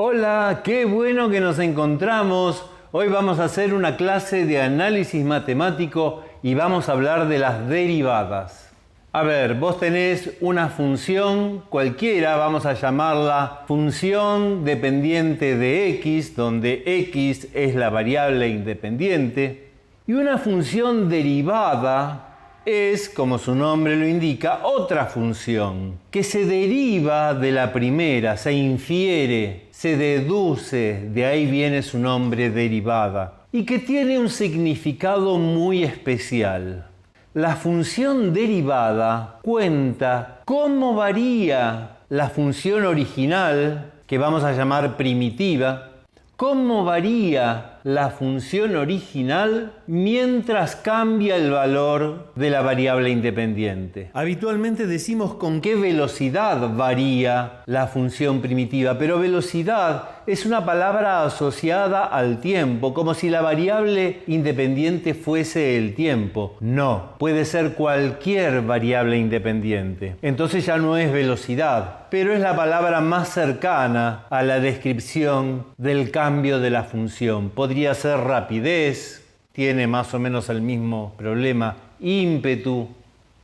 Hola, qué bueno que nos encontramos. Hoy vamos a hacer una clase de análisis matemático y vamos a hablar de las derivadas. A ver, vos tenés una función cualquiera, vamos a llamarla función dependiente de x, donde x es la variable independiente, y una función derivada es, como su nombre lo indica, otra función que se deriva de la primera, se infiere, se deduce, de ahí viene su nombre derivada, y que tiene un significado muy especial. La función derivada cuenta cómo varía la función original, que vamos a llamar primitiva, cómo varía la función original mientras cambia el valor de la variable independiente. Habitualmente decimos con qué velocidad varía la función primitiva, pero velocidad es una palabra asociada al tiempo, como si la variable independiente fuese el tiempo. No, puede ser cualquier variable independiente. Entonces ya no es velocidad, pero es la palabra más cercana a la descripción del cambio de la función. Podría ser rapidez, tiene más o menos el mismo problema, ímpetu.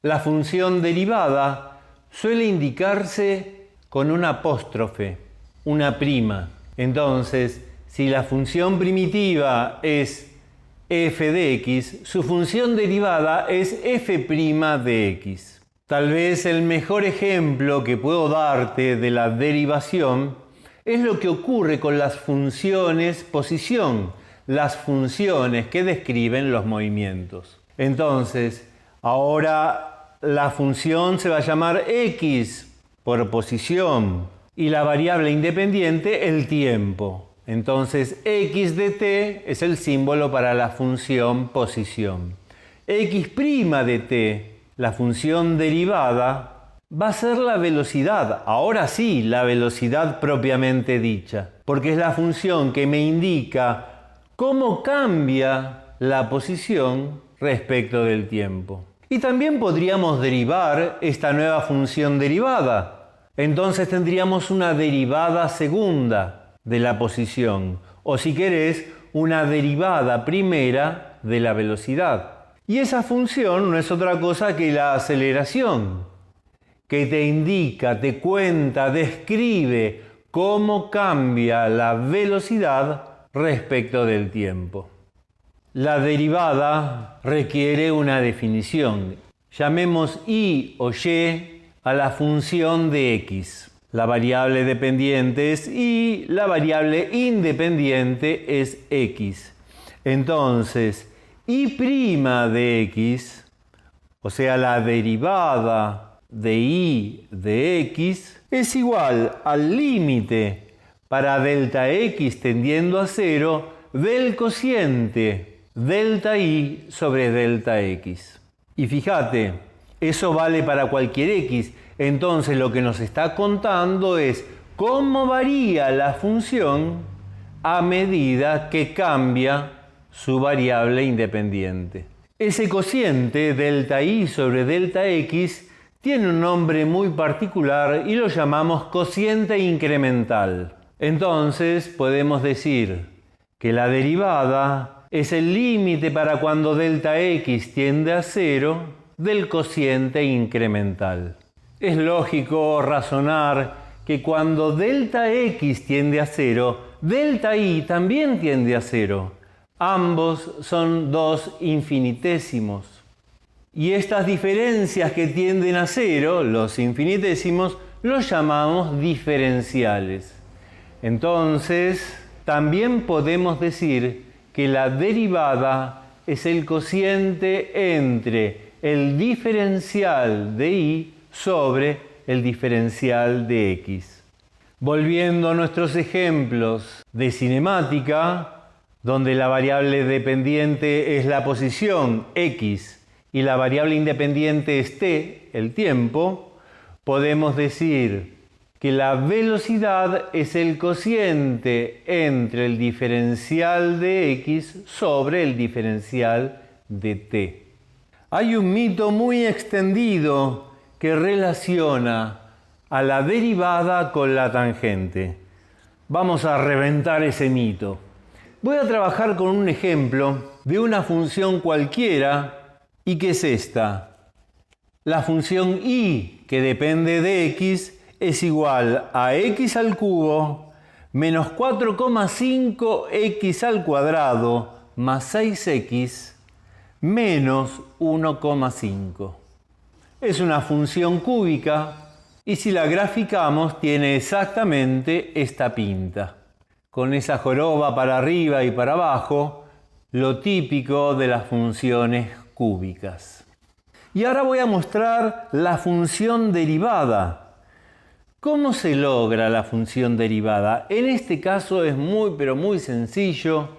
La función derivada suele indicarse con una apóstrofe, una prima. Entonces, si la función primitiva es f de x, su función derivada es f' de x. Tal vez el mejor ejemplo que puedo darte de la derivación es lo que ocurre con las funciones posición, las funciones que describen los movimientos. Entonces, ahora la función se va a llamar x por posición y la variable independiente el tiempo. Entonces, x de t es el símbolo para la función posición. X' de t, la función derivada, va a ser la velocidad, ahora sí, la velocidad propiamente dicha, porque es la función que me indica cómo cambia la posición respecto del tiempo. Y también podríamos derivar esta nueva función derivada. Entonces tendríamos una derivada segunda de la posición, o si querés, una derivada primera de la velocidad. Y esa función no es otra cosa que la aceleración, que te indica, te cuenta, describe cómo cambia la velocidad respecto del tiempo. La derivada requiere una definición. Llamemos y o y a la función de x. La variable dependiente es y, la variable independiente es x. Entonces, y' de x, o sea, la derivada de y de x, es igual al límite para delta x tendiendo a 0 del cociente delta y sobre delta x. Y fíjate, eso vale para cualquier x. Entonces lo que nos está contando es cómo varía la función a medida que cambia su variable independiente. Ese cociente delta y sobre delta x tiene un nombre muy particular y lo llamamos cociente incremental. Entonces podemos decir que la derivada es el límite para cuando delta x tiende a 0 del cociente incremental. Es lógico razonar que cuando delta x tiende a 0, delta y también tiende a 0. Ambos son dos infinitésimos. Y estas diferencias que tienden a 0, los infinitésimos, los llamamos diferenciales. Entonces, también podemos decir que la derivada es el cociente entre el diferencial de y sobre el diferencial de x. Volviendo a nuestros ejemplos de cinemática, donde la variable dependiente es la posición x y la variable independiente es t, el tiempo, podemos decir que la velocidad es el cociente entre el diferencial de x sobre el diferencial de t. Hay un mito muy extendido que relaciona a la derivada con la tangente. Vamos a reventar ese mito. Voy a trabajar con un ejemplo de una función cualquiera. ¿Y qué es esta? La función y, que depende de x, es igual a x al cubo menos 4,5x al cuadrado más 6x menos 1,5. Es una función cúbica y si la graficamos tiene exactamente esta pinta, con esa joroba para arriba y para abajo, lo típico de las funciones cúbicas. Y ahora voy a mostrar la función derivada. ¿Cómo se logra la función derivada? En este caso es muy sencillo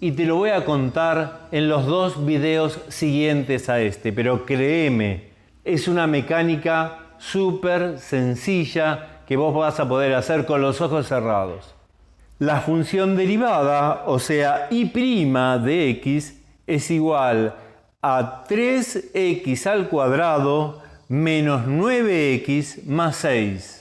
y te lo voy a contar en los 2 videos siguientes a este, pero créeme, es una mecánica súper sencilla que vos vas a poder hacer con los ojos cerrados. La función derivada, o sea, y' de x, es igual a 3x al cuadrado menos 9x más 6.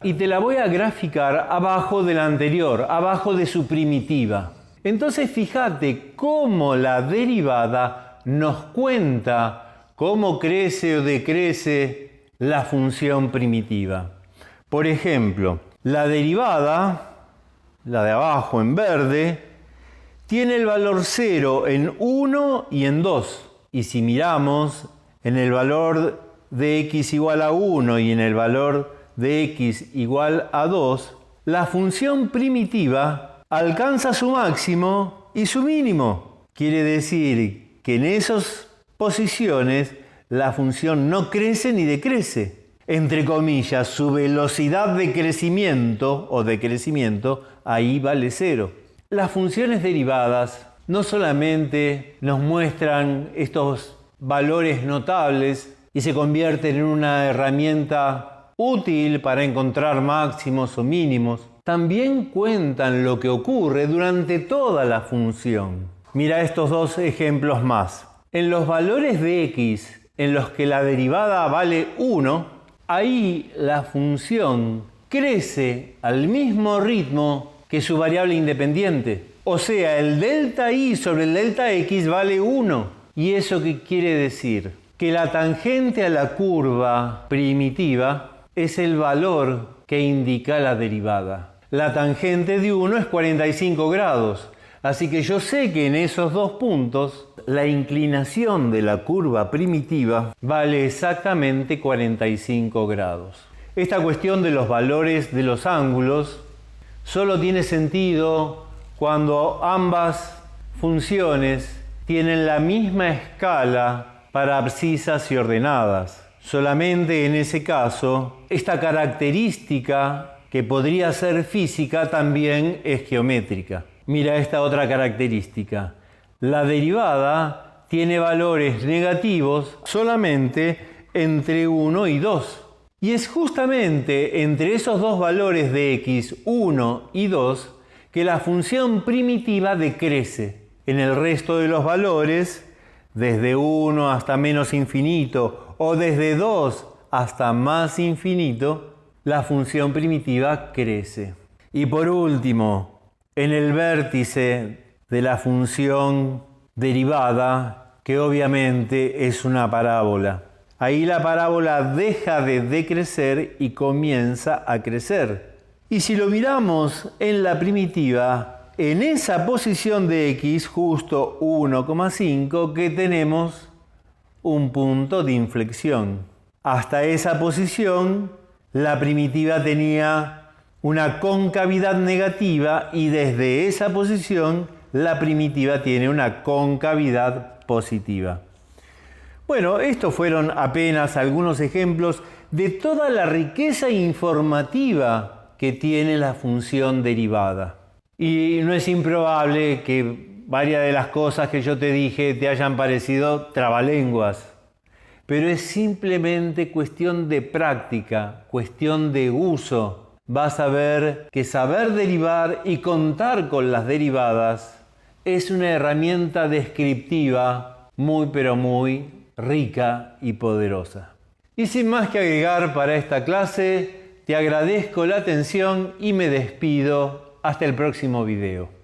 Y te la voy a graficar abajo de la anterior, abajo de su primitiva. Entonces fíjate cómo la derivada nos cuenta cómo crece o decrece la función primitiva. Por ejemplo, la derivada, la de abajo en verde, tiene el valor 0 en 1 y en 2. Y si miramos en el valor de x igual a 1 y en el valor de x igual a 2, la función primitiva alcanza su máximo y su mínimo. Quiere decir que en esas posiciones la función no crece ni decrece. Entre comillas, su velocidad de crecimiento o decrecimiento ahí vale 0. Las funciones derivadas no solamente nos muestran estos valores notables y se convierten en una herramienta útil para encontrar máximos o mínimos, también cuentan lo que ocurre durante toda la función. Mira estos 2 ejemplos más. En los valores de x en los que la derivada vale 1, ahí la función crece al mismo ritmo que su variable independiente. O sea, el delta y sobre el delta x vale 1. ¿Y eso qué quiere decir? Que la tangente a la curva primitiva es el valor que indica la derivada. La tangente de 1 es 45 grados. Así que yo sé que en esos 2 puntos la inclinación de la curva primitiva vale exactamente 45 grados. Esta cuestión de los valores de los ángulos solo tiene sentido cuando ambas funciones tienen la misma escala para abscisas y ordenadas. Solamente en ese caso, esta característica que podría ser física también es geométrica. Mira esta otra característica. La derivada tiene valores negativos solamente entre 1 y 2. Y es justamente entre esos 2 valores de x, 1 y 2, que la función primitiva decrece. En el resto de los valores, desde 1 hasta menos infinito o desde 2 hasta más infinito, la función primitiva crece. Y por último, en el vértice de la función derivada, que obviamente es una parábola. Ahí la parábola deja de decrecer y comienza a crecer. Y si lo miramos en la primitiva, en esa posición de x, justo 1,5, que tenemos un punto de inflexión. Hasta esa posición, la primitiva tenía una concavidad negativa y desde esa posición, la primitiva tiene una concavidad positiva. Bueno, estos fueron apenas algunos ejemplos de toda la riqueza informativa que tiene la función derivada. Y no es improbable que varias de las cosas que yo te dije te hayan parecido trabalenguas, pero es simplemente cuestión de práctica, cuestión de uso. Vas a ver que saber derivar y contar con las derivadas es una herramienta descriptiva muy rica y poderosa. Y sin más que agregar para esta clase, te agradezco la atención y me despido. Hasta el próximo video.